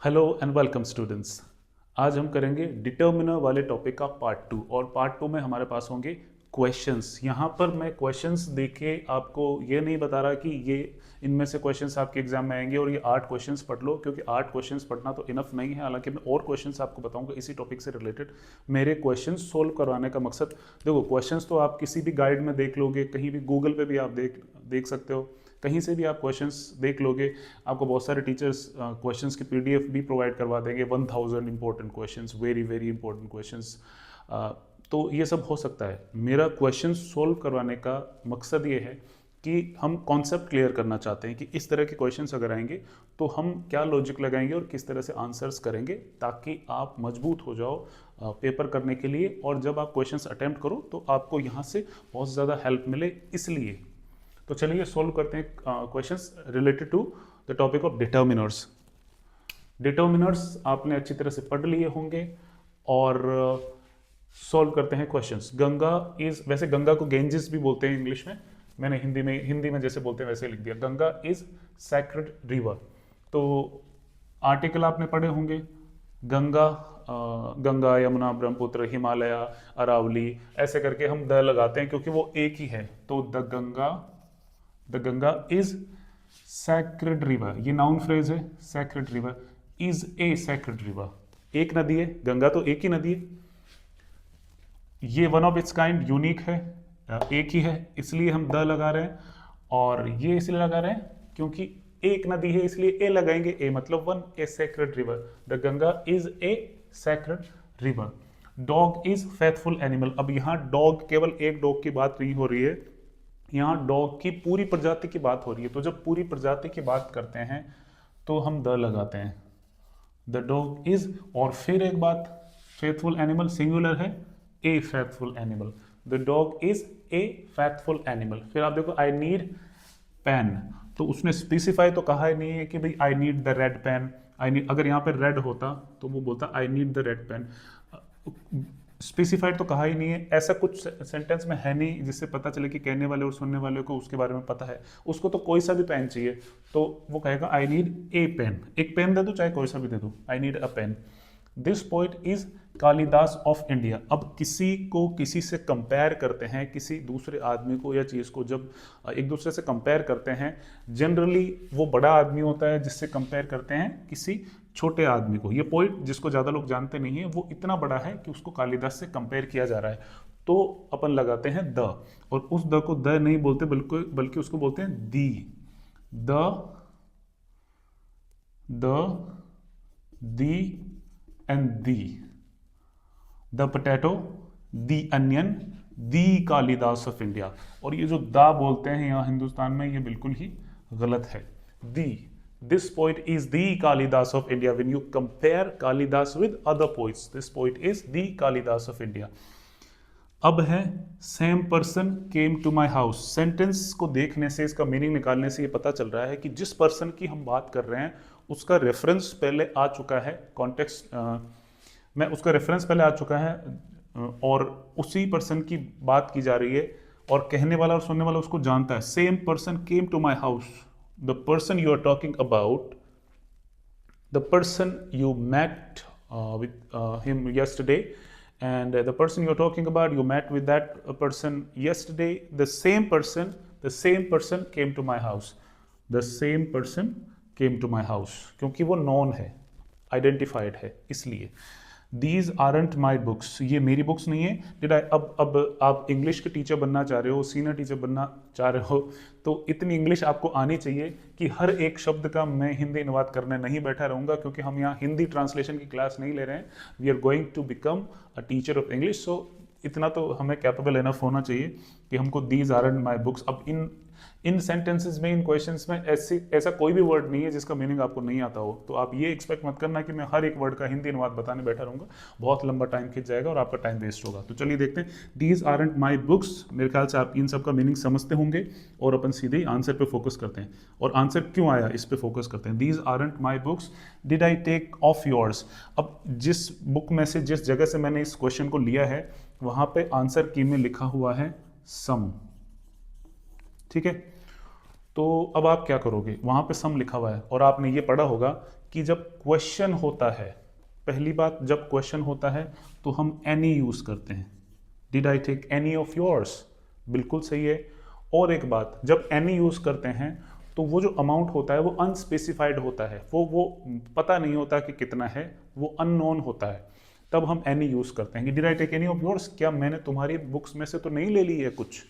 Hello and welcome students. आज हम करेंगे डिटर्मिनर वाले टॉपिक का पार्ट 2 और पार्ट 2 में हमारे पास होंगे क्वेश्चंस। यहाँ पर मैं क्वेश्चंस देके आपको ये नहीं बता रहा कि ये इनमें से क्वेश्चंस आपके एग्जाम में आएंगे और ये 8 क्वेश्चंस पढ़ लो, क्योंकि 8 क्वेश्चंस पढ़ना तो इनफ नहीं है। हालांकि मैं और क्वेश्चंस आपको बताऊंगा इसी टॉपिक से रिलेटेड। मेरे क्वेश्चंस सोल्व करवाने का मकसद, देखो क्वेश्चंस तो आप किसी भी गाइड में देख लोगे, कहीं भी गूगल पे भी आप देख सकते हो, कहीं से भी आप क्वेश्चंस देख लोगे। आपको बहुत सारे टीचर्स क्वेश्चंस की पीडीएफ भी प्रोवाइड करवा देंगे, 1000 important questions, very very important questions. तो ये सब हो सकता है। मेरा क्वेश्चन सोल्व करवाने का मकसद ये है कि हम कॉन्सेप्ट क्लियर करना चाहते हैं कि इस तरह के क्वेश्चंस अगर आएंगे तो हम क्या लॉजिक लगाएंगे और किस तरह से आंसर्स करेंगे, ताकि आप मजबूत हो जाओ पेपर करने के लिए। और जब आप क्वेश्चंस अटेम्प्ट करो तो आपको यहाँ से बहुत ज़्यादा हेल्प मिले, इसलिए। तो चलिए सोल्व करते हैं questions related to the topic of determiners. Determiners आपने अच्छी तरह से पढ़ लिए होंगे और सॉल्व करते हैं क्वेश्चंस। गंगा इज, वैसे गंगा को गेंजिस भी बोलते हैं इंग्लिश में, मैंने हिंदी में जैसे बोलते हैं वैसे लिख दिया। Ganga is sacred river. तो आर्टिकल आपने पढ़े होंगे, गंगा, गंगा, यमुना, ब्रह्मपुत्र, हिमालय, अरावली, ऐसे करके हम द लगाते हैं क्योंकि वो एक ही है। तो the Ganga is sacred river, ये नाउन फ्रेज है। Sacred river is a sacred river, एक नदी है, गंगा तो एक ही नदी है। ये one of its kind, unique है, एक ही है, इसलिए हम द लगा रहे हैं। और ये इसलिए लगा रहे हैं क्योंकि एक नदी है, इसलिए ए लगाएंगे, ए मतलब one, A sacred river. The Ganga is a sacred river. Dog is faithful animal. अब यहाँ डॉग, केवल एक डॉग की बात नहीं हो रही है, यहाँ डॉग की पूरी प्रजाति की बात हो रही है। तो जब पूरी प्रजाति की बात करते हैं तो हम द लगाते हैं। द डॉग इज, और फिर एक बात, फेथफुल एनिमल सिंगुलर है, a faithful animal. The dog is a faithful animal. फिर आप देखो, आई नीड पेन, तो उसने स्पेसिफाई तो कहा ही नहीं है कि भाई I need the red pen. I need, अगर यहाँ पे रेड होता तो वो बोलता I need the red pen. Specified तो कहा ही नहीं है, ऐसा कुछ सेंटेंस में है नहीं जिससे पता चले कि कहने वाले और सुनने वाले को उसके बारे में पता है। उसको तो कोई सा भी पेन चाहिए, तो वो कहेगा आई नीड ए पेन, एक पेन दे दो, चाहे कोई सा भी दे दो, I need a pen. This poet is Kalidas of India. अब किसी को किसी से कंपेयर करते हैं, किसी दूसरे आदमी को या चीज़ को जब एक दूसरे से कंपेयर करते हैं, जनरली वो बड़ा आदमी होता है जिससे कंपेयर करते हैं किसी छोटे आदमी को। ये पोइट जिसको ज़्यादा लोग जानते नहीं है, वो इतना बड़ा है कि उसको कालिदास से कंपेयर किया जा रहा है। तो अपन लगाते हैं द, और उस द को द नहीं बोलते बल्कि उसको बोलते हैं the. The and the. The potato, the onion, the Kalidas of India. और ये जो दा बोलते हैं यहाँ हिंदुस्तान में, ये बिल्कुल ही गलत है। The, this poet is the Kalidas of India. When you compare Kalidas with other poets, this poet is the Kalidas of India. अब है same person came to my house. Sentence को देखने से, इसका मीनिंग निकालने से ये पता चल रहा है कि जिस पर्सन की हम बात कर रहे हैं उसका रेफरेंस पहले आ चुका है, कॉन्टेक्स्ट में उसका रेफरेंस पहले आ चुका है, और उसी पर्सन की बात की जा रही है, और कहने वाला और सुनने वाला उसको जानता है। Same person came to my house, the person you are talking about, the person you met with him yesterday, and the person you're talking about, you met with that person yesterday. The same person came to my house. The same person came to my house, क्योंकि वो non है, identified है, इसलिए। These aren't my books, ये मेरी books नहीं है। Did I, अब आप इंग्लिश के टीचर बनना चाह रहे हो, सीनियर टीचर बनना चाह रहे हो, तो इतनी इंग्लिश आपको आनी चाहिए कि हर एक शब्द का मैं हिंदी अनुवाद करने नहीं बैठा रहूँगा, क्योंकि हम यहाँ हिंदी ट्रांसलेशन की क्लास नहीं ले रहे हैं। We are going to become a teacher of English. So इतना तो हमें कैपेबल इनफ होना चाहिए कि हमको दीज आरंट माई बुक्स। अब इन सेंटेंसेस में, इन क्वेश्चंस में ऐसा कोई भी वर्ड नहीं है जिसका मीनिंग आपको नहीं आता हो। तो आप ये एक्सपेक्ट मत करना कि मैं हर एक वर्ड का हिंदी अनुवाद बताने बैठा रहूँगा, बहुत लंबा टाइम खिंच जाएगा और आपका टाइम वेस्ट होगा। तो चलिए देखते हैं, दीज आरंट माई बुक्स। मेरे ख्याल से आप इन सब का मीनिंग समझते होंगे, और अपन सीधे ही आंसर पे फोकस करते हैं। और आंसर क्यों आया इस पे फोकस करते हैं। These aren't my books, did I take of yours. अब जिस बुक में से, जिस जगह से मैंने इस क्वेश्चन को लिया है, वहां पे आंसर की में लिखा हुआ है सम, ठीक है। तो अब आप क्या करोगे, वहां पे सम लिखा हुआ है, और आपने ये पढ़ा होगा कि जब क्वेश्चन होता है, पहली बात जब क्वेश्चन होता है तो हम एनी यूज करते हैं। Did I take any of yours? बिल्कुल सही है। और एक बात, जब एनी यूज करते हैं तो वो जो अमाउंट होता है वो अनस्पेसिफाइड होता है, वो पता नहीं होता कि कितना है, वो अननोन होता है, तब हम एनी यूज करते हैं कि did I take any of yours, क्या मैंने तुम्हारी बुक्स में से तो नहीं ले ली है कुछ,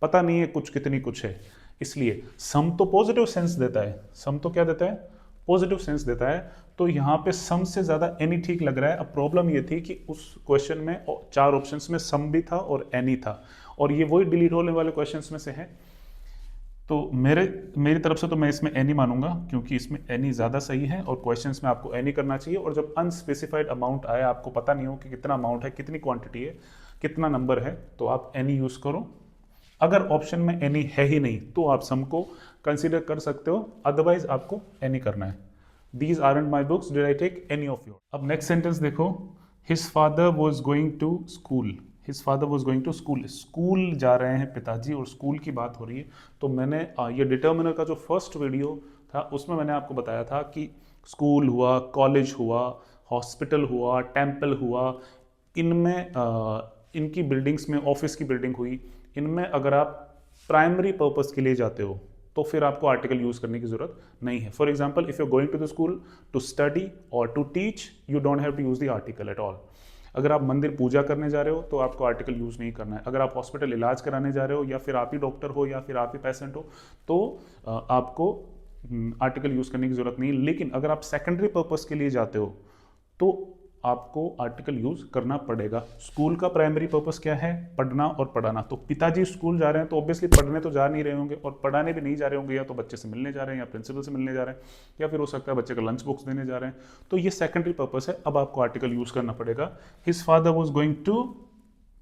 पता नहीं है कुछ कितनी कुछ है। इसलिए सम तो पॉजिटिव सेंस देता है, सम तो क्या देता है, पॉजिटिव सेंस देता है। तो यहाँ पे सम से ज्यादा एनी ठीक लग रहा है। अब प्रॉब्लम ये थी कि उस क्वेश्चन में 4 ऑप्शंस में सम भी था और एनी था, और ये वही डिलीट होने वाले क्वेश्चंस में से है। तो मेरी तरफ से तो मैं इसमें एनी मानूंगा, क्योंकि इसमें एनी ज़्यादा सही है और क्वेश्चंस में आपको एनी करना चाहिए। और जब अनस्पेसिफाइड अमाउंट आए, आपको पता नहीं हो कि कितना अमाउंट है, कितनी क्वांटिटी है, कितना नंबर है, तो आप एनी यूज़ करो। अगर ऑप्शन में एनी है ही नहीं तो आप सम को कंसिडर कर सकते हो, अदरवाइज आपको एनी करना है। These aren't my books, did I take any of your. अब नेक्स्ट सेंटेंस देखो, his father was going to school. His father was going to school, school जा रहे हैं पिताजी, और स्कूल की बात हो रही है। तो मैंने ये डिटर्मिनर का जो फर्स्ट वीडियो था उसमें मैंने आपको बताया था कि स्कूल हुआ, कॉलेज हुआ, हॉस्पिटल हुआ, टेम्पल हुआ, इनमें इनकी बिल्डिंग्स में, ऑफिस की बिल्डिंग हुई, इनमें अगर आप प्राइमरी पर्पस के लिए जाते हो तो फिर आपको आर्टिकल यूज करने की जरूरत नहीं है। For example, if you going to the school to study और to teach, you don't have to use the article at all. अगर आप मंदिर पूजा करने जा रहे हो तो आपको आर्टिकल यूज नहीं करना है। अगर आप हॉस्पिटल इलाज कराने जा रहे हो, या फिर आप ही डॉक्टर हो, या फिर आप ही पेशेंट हो, तो आपको आर्टिकल यूज करने की जरूरत नहीं है। लेकिन अगर आप सेकेंडरी पर्पस के लिए जाते हो तो आपको आर्टिकल यूज करना पड़ेगा। स्कूल का प्राइमरी पर्पस क्या है, पढ़ना और पढ़ाना। तो पिताजी स्कूल जा रहे हैं तो ऑब्वियसली पढ़ने तो जा नहीं रहे होंगे, और पढ़ाने भी नहीं जा रहे होंगे, या तो बच्चे से मिलने जा रहे हैं, या प्रिंसिपल से मिलने जा रहे हैं, या फिर हो सकता है बच्चे का लंच बॉक्स देने जा रहे हैं। तो ये सेकेंडरी पर्पस है, अब आपको आर्टिकल यूज करना पड़ेगा। His father was going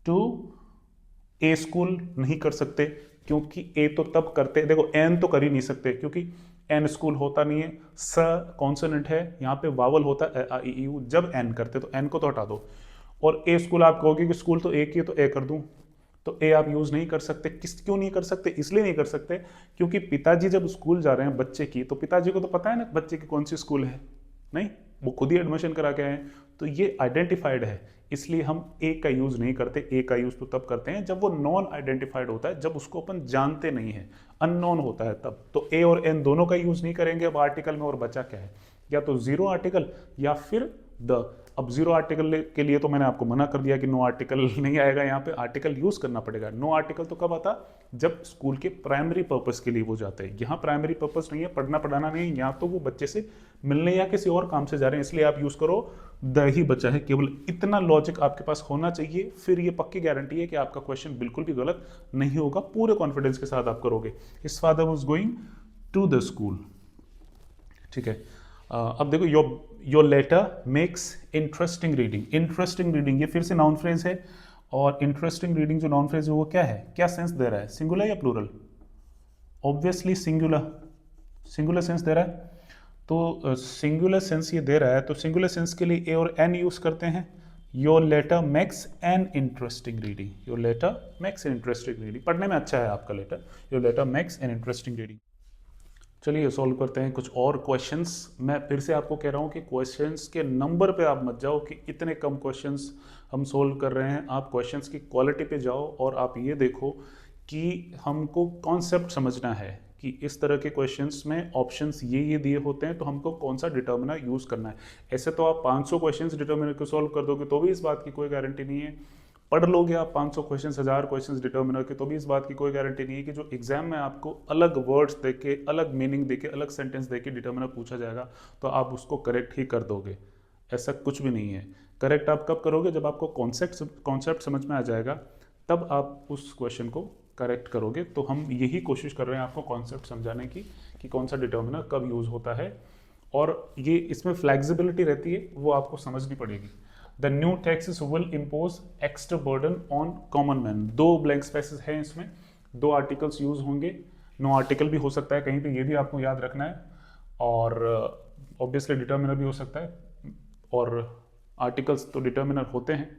to a school नहीं कर सकते, क्योंकि ए तो तब करते, देखो एन तो कर ही नहीं सकते क्योंकि एन स्कूल होता नहीं है। स कॉन्सोनेंट है, यहाँ पे वावल होता है आ, इ, ई, उ। जब एन करते तो एन को तो हटा दो। और ए स्कूल आप कहोगे कि स्कूल तो एक ही है तो ए कर दूं, तो ए आप यूज नहीं कर सकते। क्यों नहीं कर सकते? इसलिए नहीं कर सकते क्योंकि पिताजी जब स्कूल जा रहे हैं बच्चे की, तो पिताजी को तो पता है ना बच्चे की कौन सी स्कूल है, नहीं, वो खुद ही एडमिशन करा के आए, तो ये आइडेंटिफाइड है, इसलिए हम ए का यूज नहीं करते। ए का यूज तो तब करते हैं जब वो नॉन आइडेंटिफाइड होता है, जब उसको अपन जानते नहीं है, अननोन होता है तब। तो ए और एन दोनों का यूज नहीं करेंगे अब आर्टिकल में, और बचा क्या है, या तो जीरो आर्टिकल या फिर द। अब जीरो आर्टिकल के लिए तो मैंने आपको मना कर दिया कि नो आर्टिकल नहीं आएगा, यहाँ पे आर्टिकल यूज करना पड़ेगा। नो आर्टिकल तो कब आता, जब स्कूल के प्राइमरी पर्पस के लिए वो जाते हैं। यहाँ प्राइमरी पर्पस नहीं है, पढ़ना पढ़ाना नहीं है, यहाँ तो वो बच्चे से मिलने या किसी और काम से जा रहे हैं, इसलिए आप यूज करो द ही बचा है। केवल इतना लॉजिक आपके पास होना चाहिए, फिर ये पक्की गारंटी है कि आपका क्वेश्चन बिल्कुल भी गलत नहीं होगा, पूरे कॉन्फिडेंस के साथ आप करोगे। His father was going to the school, ठीक है। अब देखो, your letter makes interesting reading. Interesting reading ये फिर से नाउन फ्रेज है, और इंटरेस्टिंग रीडिंग जो नाउन फ्रेज है वो क्या है, क्या सेंस दे रहा है, सिंगुलर या plural? Obviously singular, singular sense दे रहा है। तो सिंगुलर सेंस ये दे रहा है, तो सिंगुलर सेंस के लिए ए और एन यूज करते हैं। Your letter makes an interesting reading, your letter makes an interesting reading, पढ़ने में अच्छा है आपका letter, your letter makes an interesting reading. चलिए सॉल्व करते हैं कुछ और क्वेश्चंस। मैं फिर से आपको कह रहा हूँ कि क्वेश्चंस के नंबर पे आप मत जाओ कि इतने कम क्वेश्चंस हम सोल्व कर रहे हैं। आप क्वेश्चंस की क्वालिटी पे जाओ और आप ये देखो कि हमको कॉन्सेप्ट समझना है कि इस तरह के क्वेश्चंस में ऑप्शंस ये दिए होते हैं, तो हमको कौन सा डिटर्मिनर यूज़ करना है। ऐसे तो आप 500 क्वेश्चंस डिटर्मिनर को सॉल्व कर दोगे तो भी इस बात की कोई गारंटी नहीं है। पढ़ लोगे आप 500 क्वेश्चन, 1000 क्वेश्चन डिटर्मिनर के, तो भी इस बात की कोई गारंटी नहीं है कि जो एग्जाम में आपको अलग वर्ड्स देके, अलग मीनिंग देके, अलग सेंटेंस देके डिटर्मिनर पूछा जाएगा तो आप उसको करेक्ट ही कर दोगे। ऐसा कुछ भी नहीं है। करेक्ट आप कब करोगे, जब आपको कॉन्सेप्ट समझ में आ जाएगा, तब आप उस क्वेश्चन को करेक्ट करोगे। तो हम यही कोशिश कर रहे हैं आपको कॉन्सेप्ट समझाने की कि कौन सा डिटर्मिनर कब यूज होता है, और ये इसमें फ्लेक्सिबिलिटी रहती है, वो आपको समझनी पड़ेगी। The new taxes will impose extra burden on common man। 2 blank spaces हैं इसमें, 2 आर्टिकल्स यूज होंगे, नो आर्टिकल भी हो सकता है कहीं पे, ये भी आपको याद रखना है। और ऑब्वियसली डिटर्मिनर भी हो सकता है, और आर्टिकल्स तो डिटर्मिनर होते हैं,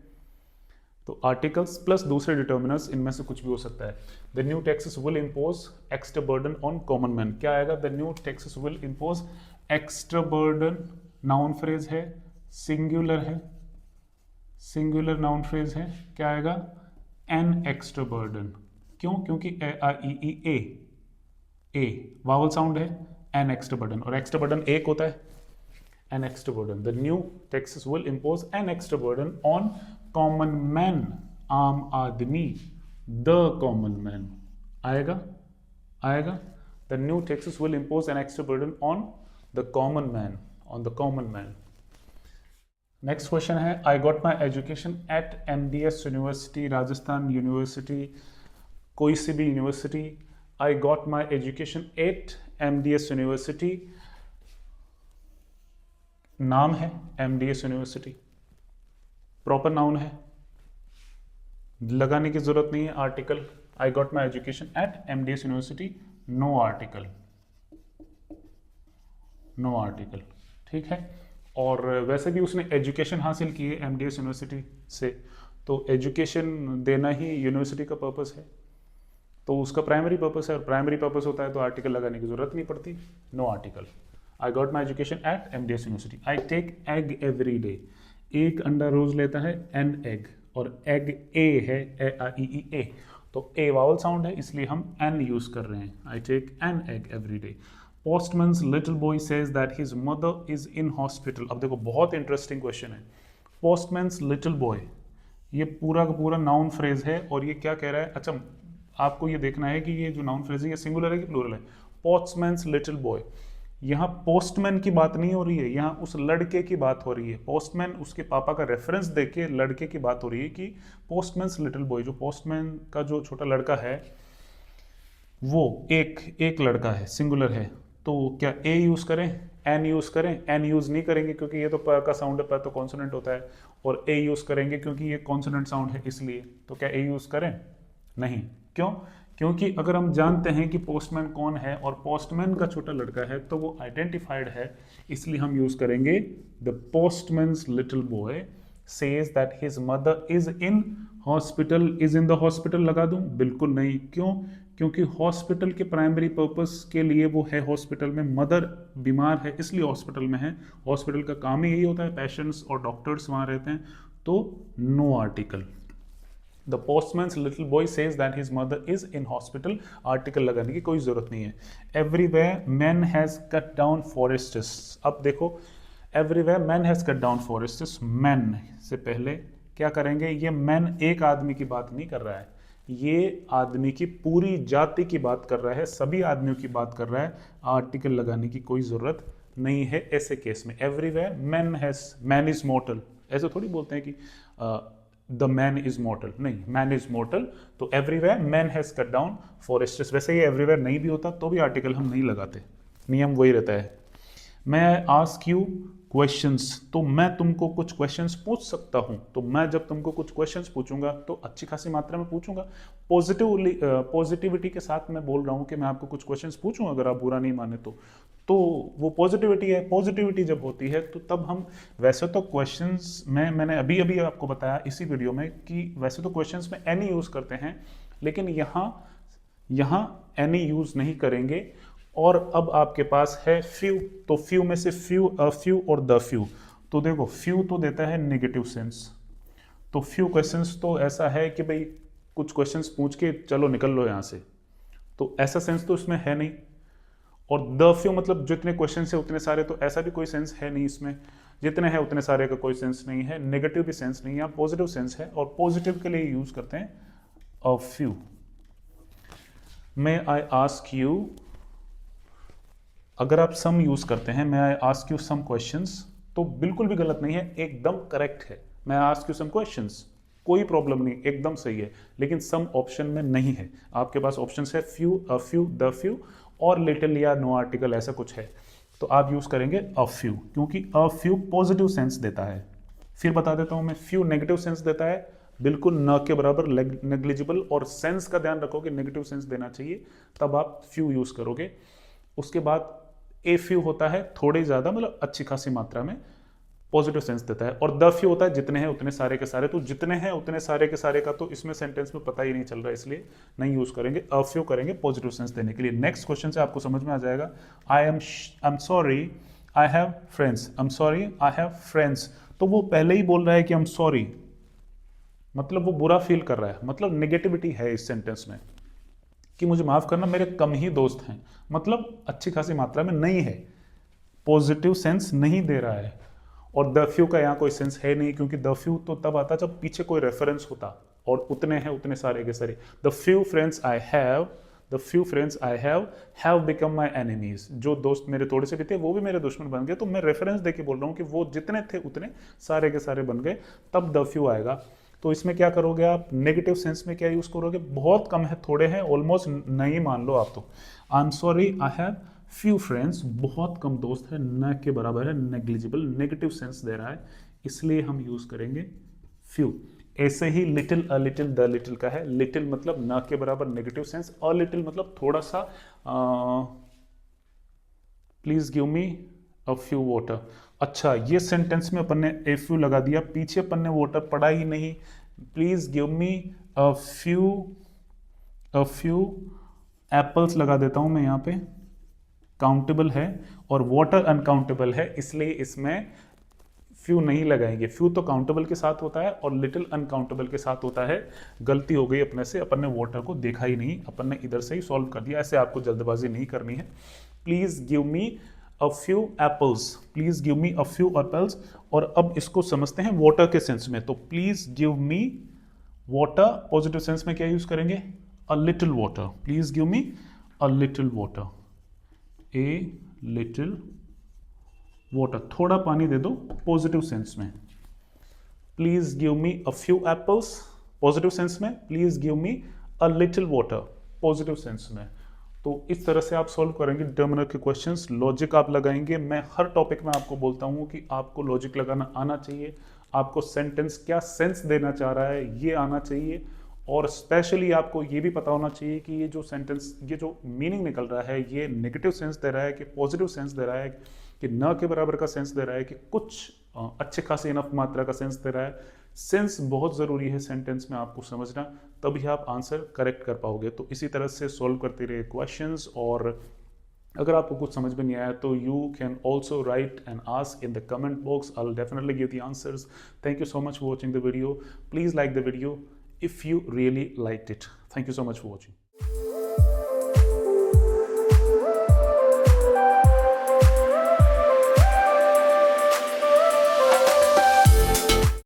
तो आर्टिकल्स प्लस दूसरे डिटर्मिनर्स, इनमें से कुछ भी हो सकता है। The new taxes will impose extra burden on common man, क्या आएगा, the new taxes will impose extra burden noun phrase है, सिंगुलर है, सिंगुलर नाउन फ्रेज है, क्या आएगा? N extra burden. क्यों? क्योंकि ए वावल साउंड है, एन एक्स्ट्रा बर्डन, और एक्स्ट्रा बर्डन एक होता है, N extra burden. The new taxes will impose an extra burden on common man, आम आदमी, द कॉमन मैन, आएगा आएगा। The new taxes will impose an extra burden on the common man, on the common man. Next question है, I got my education at MDS university, Rajasthan university, कोई सी भी university. I got my education at MDS university, नाम है MDS university, proper noun है, लगाने की जरूरत नहीं है article. I got my education at MDS university, no article, no article, ठीक है। और वैसे भी उसने एजुकेशन हासिल की है MDS यूनिवर्सिटी से, तो एजुकेशन देना ही यूनिवर्सिटी का पर्पस है, तो उसका प्राइमरी पर्पस है, और प्राइमरी पर्पस होता है तो आर्टिकल लगाने की जरूरत नहीं पड़ती, no article. I got my education at MDS university. I take egg every day, एक अंडा रोज लेता है, एन एग, और एग ए है, ए, तो ए वावल साउंड है, इसलिए हम एन यूज कर रहे हैं। I take an egg every day. Postman's little boy says that his mother is in hospital। अब देखो बहुत इंटरेस्टिंग क्वेश्चन है। Postman's little boy, ये पूरा का पूरा नाउन फ्रेज है, और ये क्या कह रहा है? अच्छा, आपको ये देखना है कि ये जो नाउन फ्रेज है ये सिंगुलर है कि प्लूरल है। Postman's little boy, यहाँ पोस्टमैन की बात नहीं हो रही है, यहाँ उस लड़के की बात हो रही है। पोस्टमैन उसके पापा का रेफरेंस देके लड़के की बात हो रही है कि पोस्टमैन्स लिटिल बॉय, जो पोस्टमैन का जो छोटा लड़का है वो एक लड़का है, सिंगुलर है, तो क्या ए यूज करें, एन यूज करें? एन यूज नहीं करेंगे क्योंकि ये तो प का साउंड है, प तो कॉन्सोनेंट होता है, और ए यूज करेंगे क्योंकि ये कॉन्सोनेंट साउंड है, इसलिए। तो क्या ए यूज करें? नहीं। क्यों? क्योंकि अगर हम जानते हैं कि पोस्टमैन कौन है और पोस्टमैन का छोटा लड़का है तो वो आइडेंटिफाइड है, इसलिए हम यूज करेंगे the postman's little boy says that his mother is in hospital. Is in the hospital लगा दूं? बिल्कुल नहीं। क्यों? क्योंकि हॉस्पिटल के प्राइमरी पर्पस के लिए वो है हॉस्पिटल में, मदर बीमार है इसलिए हॉस्पिटल में है, हॉस्पिटल का काम ही यही होता है, पेशेंट्स और डॉक्टर्स वहाँ रहते हैं, तो no article. The postman's little boy says that his mother is in hospital, article लगाने की कोई जरूरत नहीं है। Everywhere man has cut down forests, अब देखो everywhere man has cut down forests, man से पहले क्या करेंगे? ये मैन एक आदमी की बात नहीं कर रहा है, ये आदमी की पूरी जाति की बात कर रहा है, सभी आदमियों की बात कर रहा है, आर्टिकल लगाने की कोई जरूरत नहीं है ऐसे केस में। एवरीवेयर मैन इज मॉर्टल, ऐसे थोड़ी बोलते हैं कि द मैन इज मॉर्टल, नहीं, मैन इज मॉर्टल, तो everywhere man has cut down forests. वैसे ये एवरीवेयर नहीं भी होता तो भी आर्टिकल हम नहीं लगाते, नियम वही रहता है। मैं आस्क यू क्वेश्चंस, तो मैं तुमको कुछ क्वेश्चंस पूछ सकता हूं, तो मैं जब तुमको कुछ क्वेश्चंस पूछूंगा तो अच्छी खासी मात्रा में पूछूंगा, पॉजिटिविटी के साथ मैं बोल रहा हूं कि मैं आपको कुछ क्वेश्चंस पूछूं, अगर आप बुरा नहीं माने तो वो पॉजिटिविटी है। पॉजिटिविटी जब होती है तो तब हम, वैसे तो क्वेश्चंस में मैंने अभी अभी आपको बताया इसी वीडियो में कि वैसे तो क्वेश्चंस में एनी यूज करते हैं, लेकिन यहाँ एनी यूज नहीं करेंगे। और अब आपके पास है फ्यू, तो फ्यू में से फ्यू, अ फ्यू और द फ्यू, तो देखो फ्यू तो देता है नेगेटिव सेंस, तो फ्यू क्वेश्चंस तो ऐसा है कि भाई कुछ क्वेश्चंस पूछ के चलो निकल लो यहाँ से, तो ऐसा सेंस तो इसमें है नहीं। और द फ्यू मतलब जितने क्वेश्चंस है उतने सारे, तो ऐसा भी कोई सेंस है नहीं इसमें, जितने हैं उतने सारे का कोई सेंस नहीं है। नेगेटिव भी सेंस नहीं है, पॉजिटिव सेंस है, और पॉजिटिव के लिए यूज करते हैं a few. May I ask you, अगर आप सम यूज करते हैं, मैं I ask you some questions, तो बिल्कुल भी गलत नहीं है, एकदम करेक्ट है। मैं आस्क यू सम क्वेश्चंस, कोई प्रॉब्लम नहीं, एकदम सही है, लेकिन सम ऑप्शन में नहीं है। आपके पास ऑप्शंस है few, a few, the few और लिटिल या नो आर्टिकल, ऐसा कुछ है, तो आप यूज करेंगे अ फ्यू, क्योंकि अ फ्यू पॉजिटिव सेंस देता है। फिर बता देता हूं मैं, फ्यू नेगेटिव सेंस देता है, बिल्कुल न के बराबर, नेग्लिजिबल, और सेंस का ध्यान रखोगे, नेगेटिव सेंस देना चाहिए, तब आप फ्यू यूज करोगे। उसके बाद ए फ्यू होता है थोड़े ज्यादा, मतलब अच्छी खासी मात्रा में, पॉजिटिव सेंस देता है। और द फ्यू होता है जितने हैं उतने सारे के सारे, तो जितने हैं उतने सारे के सारे का तो इसमें सेंटेंस में पता ही नहीं चल रहा है, इसलिए नहीं यूज करेंगे, अ फ्यू करेंगे पॉजिटिव सेंस देने के लिए। नेक्स्ट क्वेश्चन से आपको समझ में आ जाएगा। I am sorry I have friends, I am sorry I have friends, तो वो पहले ही बोल रहा है कि आई एम सॉरी, मतलब वो बुरा फील कर रहा है, मतलब नेगेटिविटी है इस सेंटेंस में कि मुझे माफ करना मेरे कम ही दोस्त हैं, मतलब अच्छी खासी मात्रा में नहीं है, पॉजिटिव सेंस नहीं दे रहा है। और द फ्यू का यहाँ कोई सेंस है नहीं, क्योंकि द फ्यू तो तब आता जब पीछे कोई रेफरेंस होता, और उतने हैं उतने सारे के सारे। The few friends I have, the few friends I have become my enemies, जो दोस्त मेरे थोड़े से भी थे वो भी मेरे दुश्मन बन गए, तो मैं रेफरेंस देके बोल रहा हूँ कि वो जितने थे उतने सारे के सारे बन गए, तब द फ्यू आएगा। तो इसमें क्या करोगे आप, नेगेटिव सेंस में क्या यूज करोगे, बहुत कम है, थोड़े हैं, ऑलमोस्ट नहीं मान लो आप तो। I am sorry I have few friends, बहुत कम दोस्त है, न के बराबर है, नेग्लिजिबल, नेगेटिव सेंस दे रहा है, इसलिए हम यूज करेंगे फ्यू। ऐसे ही little, a little, the little का है, लिटिल मतलब न के बराबर, नेगेटिव सेंस, अ लिटिल मतलब थोड़ा सा, please give me a few water. अच्छा, ये सेंटेंस में अपन ने ए फ्यू लगा दिया, पीछे अपन ने वाटर पढ़ा ही नहीं, please give me a few apples लगा देता हूं मैं यहाँ पे, काउंटेबल है और वाटर अनकाउंटेबल है, इसलिए इसमें फ्यू नहीं लगाएंगे। फ्यू तो काउंटेबल के साथ होता है और लिटिल अनकाउंटेबल के साथ होता है। गलती हो गई अपने से, अपन ने वाटर को देखा ही नहीं, अपन ने इधर से ही सॉल्व कर दिया। ऐसे आपको जल्दबाजी नहीं करनी है। Please give me a few apples, please give me a few apples. और अब इसको समझते हैं वाटर के सेंस में। तो please give me water, positive sense में क्या यूज करेंगे, a little water, please give me a little water, a little water, थोड़ा पानी दे दो, पॉजिटिव सेंस में। Please give me a few apples, positive sense में। Please give me a little water, positive sense में। तो इस तरह से आप सॉल्व करेंगे डिटर्मिनर के क्वेश्चंस। लॉजिक आप लगाएंगे। मैं हर टॉपिक में आपको बोलता हूं कि आपको लॉजिक लगाना आना चाहिए, आपको सेंटेंस क्या सेंस देना चाह रहा है ये आना चाहिए, और स्पेशली आपको ये भी पता होना चाहिए कि ये जो सेंटेंस, ये जो मीनिंग निकल रहा है, ये नेगेटिव सेंस दे रहा है कि पॉजिटिव सेंस दे रहा है, कि न के बराबर का सेंस दे रहा है, कि कुछ अच्छे खासे इनफ मात्रा का सेंस दे रहा है। सेंस बहुत ज़रूरी है सेंटेंस में आपको समझना, तभी आप आंसर करेक्ट कर पाओगे। तो इसी तरह से सॉल्व करते रहिए क्वेश्चंस, और अगर आपको कुछ समझ में नहीं आया तो you can also right and ask in the comment box, I will definitely give the answers. Thank you so much for watching the video. Please like the video if you really liked it. Thank you so much for watching.